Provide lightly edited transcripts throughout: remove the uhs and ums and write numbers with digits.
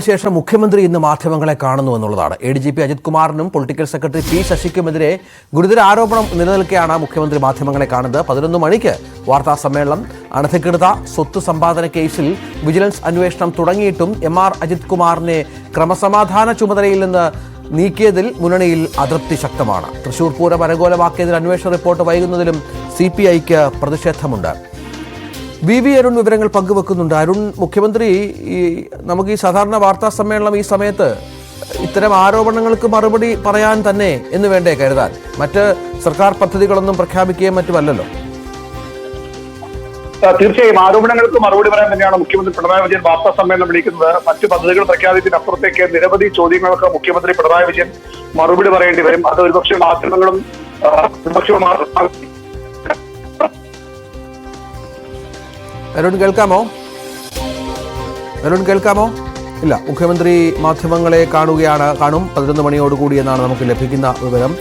അതിനുശേഷം മുഖ്യമന്ത്രി ഇന്ന് മാധ്യമങ്ങളെ കാണുന്നു എന്നുള്ളതാണ്. ADGP അജിത് കുമാറിനും പൊളിറ്റിക്കൽ സെക്രട്ടറി P ശശിക്കുമെതിരെ ഗുരുതര ആരോപണം നിലനിൽക്കെയാണ് മുഖ്യമന്ത്രി മാധ്യമങ്ങളെ കാണുന്നത്. 11 മണിക്ക് വാർത്താ സമ്മേളനം. അനധികൃത സ്വത്ത് സമ്പാദന കേസിൽ വിജിലൻസ് അന്വേഷണം തുടങ്ങിയിട്ടും MR അജിത് കുമാറിനെ ക്രമസമാധാന ചുമതലയിൽ നിന്ന് നീക്കിയതിൽ മുന്നണിയിൽ അതൃപ്തി ശക്തമാണ്. തൃശൂർ പൂരം അലങ്കോലമാക്കിയതിൽ അന്വേഷണ റിപ്പോർട്ട് വൈകുന്നതിലും CPIക്ക് പ്രതിഷേധമുണ്ട്. BV അരുൺ വിവരങ്ങൾ പങ്കുവെക്കുന്നുണ്ട്. അരുൺ, മുഖ്യമന്ത്രി നമുക്ക് ഈ സാധാരണ വാർത്താ സമ്മേളനം ഈ സമയത്ത് ഇത്തരം ആരോപണങ്ങൾക്ക് മറുപടി പറയാൻ തന്നെ എന്ന് വേണ്ടേ കരുതാൻ? മറ്റ് സർക്കാർ പദ്ധതികളൊന്നും പ്രഖ്യാപിക്കുകയും മറ്റുമല്ലല്ലോ. തീർച്ചയായും ആരോപണങ്ങൾക്ക് മറുപടി പറയാൻ തന്നെയാണ് മുഖ്യമന്ത്രി പിണറായി വിജയൻ വാർത്താ സമ്മേളനം വിളിക്കുന്നത്. മറ്റു പദ്ധതികൾ പ്രഖ്യാപിക്കുന്നതിനപ്പുറത്തേക്ക് നിരവധി ചോദ്യങ്ങൾക്ക് മുഖ്യമന്ത്രി പിണറായി വിജയൻ മറുപടി പറയേണ്ടി വരും. അത് ഒരുപക്ഷെ മാധ്യമങ്ങളും അരുൺ കേൾക്കാമോ? ഇല്ല, മുഖ്യമന്ത്രി മാധ്യമങ്ങളെ കാണും 11 മണിയോടുകൂടി എന്നാണ് നമുക്ക് ലഭിക്കുന്ന വിവരം.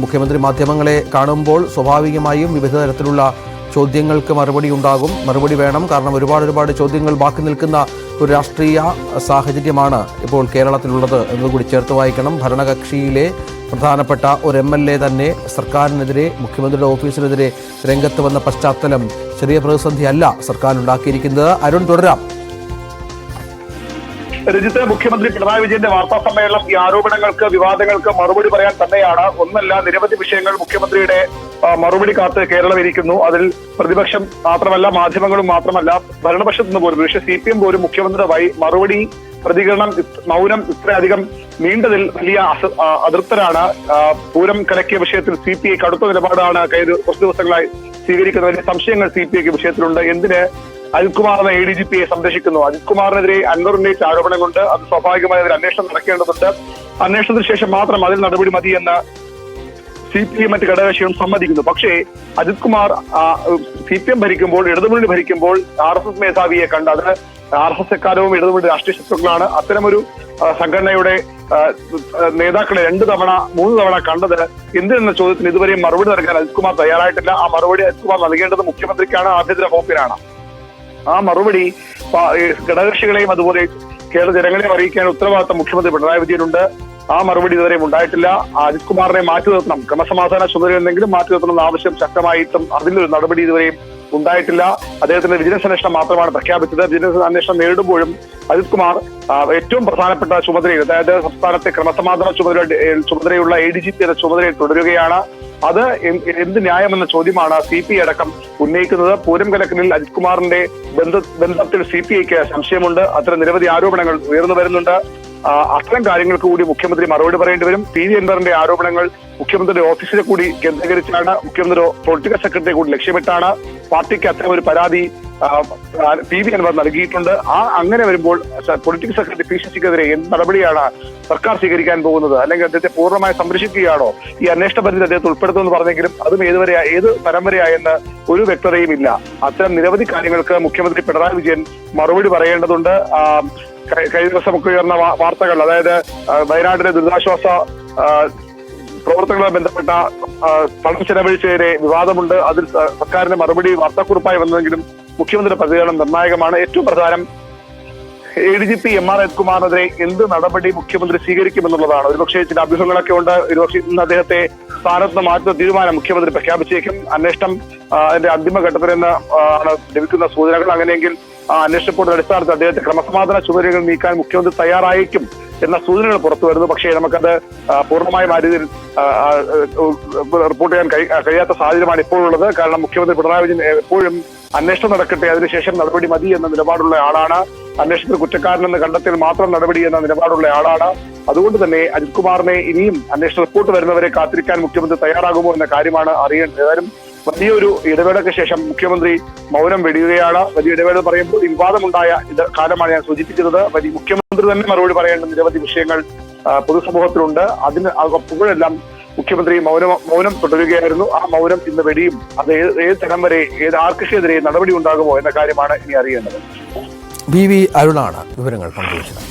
മുഖ്യമന്ത്രി മാധ്യമങ്ങളെ കാണുമ്പോൾ സ്വാഭാവികമായും വിവിധ തരത്തിലുള്ള ചോദ്യങ്ങൾക്ക് മറുപടി വേണം. കാരണം ഒരുപാട് ചോദ്യങ്ങൾ ബാക്കി നിൽക്കുന്ന ഒരു രാഷ്ട്രീയ സാഹചര്യമാണ് ഇപ്പോൾ കേരളത്തിലുള്ളത് എന്നുകൂടി ചേർത്ത് വായിക്കണം. ഭരണകക്ഷിയിലെ പ്രധാനപ്പെട്ട ഒരു MLA തന്നെ സർക്കാരിനെതിരെ, മുഖ്യമന്ത്രിയുടെ ഓഫീസിനെതിരെ രംഗത്ത് വന്ന പശ്ചാത്തലം ചെറിയ പ്രതിസന്ധി അല്ല സർക്കാരിനുണ്ടാക്കിയിരിക്കുന്നത്. അരുൺ, തുടരാം. രഞ്ജിത്ത്, മുഖ്യമന്ത്രി പിണറായി വിജയന്റെ വാർത്താ സമ്മേളനം ഈ ആരോപണങ്ങൾക്ക്, വിവാദങ്ങൾക്ക് മറുപടി പറയാൻ തന്നെയാണ്. ഒന്നല്ല, നിരവധി വിഷയങ്ങൾ മുഖ്യമന്ത്രിയുടെ മറുപടി കാത്ത് കേരളം ഇരിക്കുന്നു. അതിൽ പ്രതിപക്ഷം മാത്രമല്ല, മാധ്യമങ്ങളും മാത്രമല്ല, ഭരണപക്ഷത്തു നിന്ന് പോലും, പക്ഷേ CPM പോലും മുഖ്യമന്ത്രിയുടെ മറുപടി, പ്രതികരണം, മൗനം ഇത്രയധികം നീണ്ടതിൽ വലിയ അതൃപ്തരാണ്. പൂരം കലക്കിയ വിഷയത്തിൽ CPI കടുത്ത നിലപാടാണ് കുറച്ച് ദിവസങ്ങളായി സ്വീകരിക്കുന്നത്. വലിയ സംശയങ്ങൾ CPIക്ക് വിഷയത്തിലുണ്ട്. എന്തിന് അജിത് കുമാറിനെ ADGPയെ സംരക്ഷിക്കുന്നു? അജിത് കുമാറിനെതിരെ അൻവർ ഉന്നയിച്ച ആരോപണം കൊണ്ട് അത് സ്വാഭാവികമായി അതിൽ അന്വേഷണം നടക്കേണ്ടതുണ്ട്. അന്വേഷണത്തിന് ശേഷം മാത്രം അതിൽ നടപടി മതിയെന്ന് CPI മറ്റ് ഘടകകക്ഷികളും സമ്മതിക്കുന്നു. പക്ഷേ അജിത് കുമാർ CPM ഭരിക്കുമ്പോൾ, ഇടതുമുന്നണി ഭരിക്കുമ്പോൾ RSS മേധാവിയെ കണ്ട്, അത് RSS എക്കാലവും ഇടതുമുന്നണി രാഷ്ട്രീയ ശത്രുക്കളാണ്. അത്തരമൊരു സംഘടനയുടെ നേതാക്കളെ 2 തവണ 3 തവണ കണ്ടത് എന്തിനെന്ന ചോദ്യത്തിന് ഇതുവരെയും മറുപടി നൽകാൻ അജിത് കുമാർ തയ്യാറായിട്ടില്ല. ആ മറുപടി അജിത് കുമാർ നൽകേണ്ടത് മുഖ്യമന്ത്രിക്കാണ്, ആഭ്യന്തര വകുപ്പിനാണ്. ആ മറുപടി ഘടകകക്ഷികളെയും അതുപോലെ കേരള ജനങ്ങളെയും അറിയിക്കാൻ ഉത്തരവാദിത്തം മുഖ്യമന്ത്രി പിണറായി വിജയനുണ്ട്. ആ മറുപടി ഇതുവരെയും ഉണ്ടായിട്ടില്ല. അജിത് കുമാറിനെ മാറ്റി നിർത്തണം, ക്രമസമാധാന ചുമതലയെന്നെങ്കിലും മാറ്റി നിർത്തണമെന്ന ആവശ്യം ശക്തമായിട്ടും അതിലൊരു നടപടി ഇതുവരെയും ഉണ്ടായിട്ടില്ല. അദ്ദേഹത്തിന്റെ വിജിലൻസ് അന്വേഷണം മാത്രമാണ് പ്രഖ്യാപിച്ചത്. വിജിലൻസ് അന്വേഷണം നേരിടുമ്പോഴും അജിത് കുമാർ ഏറ്റവും പ്രധാനപ്പെട്ട ചുമതലയിൽ, അതായത് സംസ്ഥാനത്തെ ക്രമസമാധാന ചുമതലയുള്ള ADGP എന്ന ചുമതലയിൽ തുടരുകയാണ്. അത് എന്ത് ന്യായമെന്ന ചോദ്യമാണ് CPI അടക്കം ഉന്നയിക്കുന്നത്. പൂരം കലക്കലിൽ അജിത് കുമാറിന്റെ ബന്ധത്തിൽ CPIക്ക് സംശയമുണ്ട്. അത്തരം നിരവധി ആരോപണങ്ങൾ ഉയർന്നു വരുന്നുണ്ട്. അത്തരം കാര്യങ്ങൾക്ക് കൂടി മുഖ്യമന്ത്രി മറുപടി പറയേണ്ടി വരും. PV അൻവറിന്റെ ആരോപണങ്ങൾ മുഖ്യമന്ത്രിയുടെ ഓഫീസിനെ കൂടി കേന്ദ്രീകരിച്ചാണ്, മുഖ്യമന്ത്രി പൊളിറ്റിക്കൽ സെക്രട്ടറിയെ കൂടി ലക്ഷ്യമിട്ടാണ് പാർട്ടിക്ക് അത്തരം ഒരു പരാതി PV അൻവർ നൽകിയിട്ടുണ്ട്. അങ്ങനെ വരുമ്പോൾ പൊളിറ്റിക്കൽ സെക്രട്ടറി P ശശിക്കെതിരെ എന്ത് നടപടിയാണ് സർക്കാർ സ്വീകരിക്കാൻ പോകുന്നത്? അല്ലെങ്കിൽ അദ്ദേഹത്തെ പൂർണ്ണമായി സംരക്ഷിക്കുകയാണോ? ഈ അന്വേഷണ പരിധി അദ്ദേഹത്തെ ഉൾപ്പെടുത്തുമെന്ന് പറഞ്ഞെങ്കിലും അതും ഏത് തരം വരെയായെന്ന് ഒരു വ്യക്തതയും ഇല്ല. അത്തരം നിരവധി കാര്യങ്ങൾക്ക് മുഖ്യമന്ത്രി പിണറായി വിജയൻ മറുപടി പറയേണ്ടതുണ്ട്. കഴിഞ്ഞ ദിവസമൊക്കെ ഉയർന്ന വാർത്തകൾ, അതായത് വയനാട്ടിലെ ദുരിതാശ്വാസ പ്രവർത്തനങ്ങളുമായി ബന്ധപ്പെട്ട പണം ചെലവഴിച്ചതിനെ വിവാദമുണ്ട്. അതിൽ സർക്കാരിന്റെ മറുപടി വാർത്താക്കുറിപ്പായി വന്നെങ്കിലും മുഖ്യമന്ത്രിയുടെ പ്രതികരണം നിർണായകമാണ്. ഏറ്റവും പ്രധാനം ADGP MR അജിത് കുമാറിനെതിരെ എന്ത് നടപടി മുഖ്യമന്ത്രി സ്വീകരിക്കുമെന്നുള്ളതാണ്. ഒരുപക്ഷെ ചില അഭ്യൂഹങ്ങളൊക്കെ ഉണ്ട്. ഒരുപക്ഷെ ഇന്ന് അദ്ദേഹത്തെ സ്ഥാനത്ത് നിന്ന് മാറ്റുന്ന തീരുമാനം മുഖ്യമന്ത്രി പ്രഖ്യാപിച്ചേക്കും. അന്വേഷണം അതിന്റെ അന്തിമഘട്ടത്തിലെന്ന് ആണ് ലഭിക്കുന്ന സൂചനകൾ. അങ്ങനെയെങ്കിൽ അന്വേഷണ റിപ്പോർട്ടിന്റെ അടിസ്ഥാനത്തിൽ അദ്ദേഹത്തെ ക്രമസമാധാന ചുമതലകൾ നീക്കാൻ മുഖ്യമന്ത്രി തയ്യാറായേക്കും എന്ന സൂചനകൾ പുറത്തു വരുന്നു. പക്ഷേ നമുക്കത് പൂർണ്ണമായും ആ രീതിയിൽ റിപ്പോർട്ട് ചെയ്യാൻ കഴിയാത്ത സാഹചര്യമാണ് ഇപ്പോഴുള്ളത്. കാരണം മുഖ്യമന്ത്രി പിണറായി വിജയൻ എപ്പോഴും അന്വേഷണം നടക്കട്ടെ, അതിനുശേഷം നടപടി മതി എന്ന നിലപാടുള്ള ആളാണ്. അന്വേഷണത്തിൽ കുറ്റക്കാരനെന്ന് കണ്ടെത്തിയാൽ മാത്രം നടപടി എന്ന നിലപാടുള്ള ആളാണ്. അതുകൊണ്ട് തന്നെ അജിത് കുമാറിനെ ഇനിയും അന്വേഷണ റിപ്പോർട്ട് വരുന്നവരെ കാത്തിരിക്കാൻ മുഖ്യമന്ത്രി തയ്യാറാകുമോ എന്ന കാര്യമാണ് അറിയേണ്ടത്. ഏതായാലും വലിയൊരു ഇടവേളയ്ക്ക് ശേഷം മുഖ്യമന്ത്രി മൗനം വെടിയുകയാണ്. വലിയ ഇടവേള പറയുമ്പോൾ വിവാദമുണ്ടായ കാലമാണ് ഞാൻ സൂചിപ്പിക്കുന്നത്. മുഖ്യമന്ത്രി തന്നെ മറുപടി പറയേണ്ട നിരവധി വിഷയങ്ങൾ പൊതുസമൂഹത്തിലുണ്ട്. അപ്പോഴെല്ലാം മുഖ്യമന്ത്രി മൗനം തുടരുകയായിരുന്നു. ആ മൗനം ഇന്ന് വെടിയും. അത് ഏത് തരം വരെ ആർക്കെതിരെ നടപടി ഉണ്ടാകുമോ എന്ന കാര്യമാണ് ഇനി അറിയേണ്ടത്. BV അരുണാണ് വിവരങ്ങൾ പങ്കുവച്ചത്.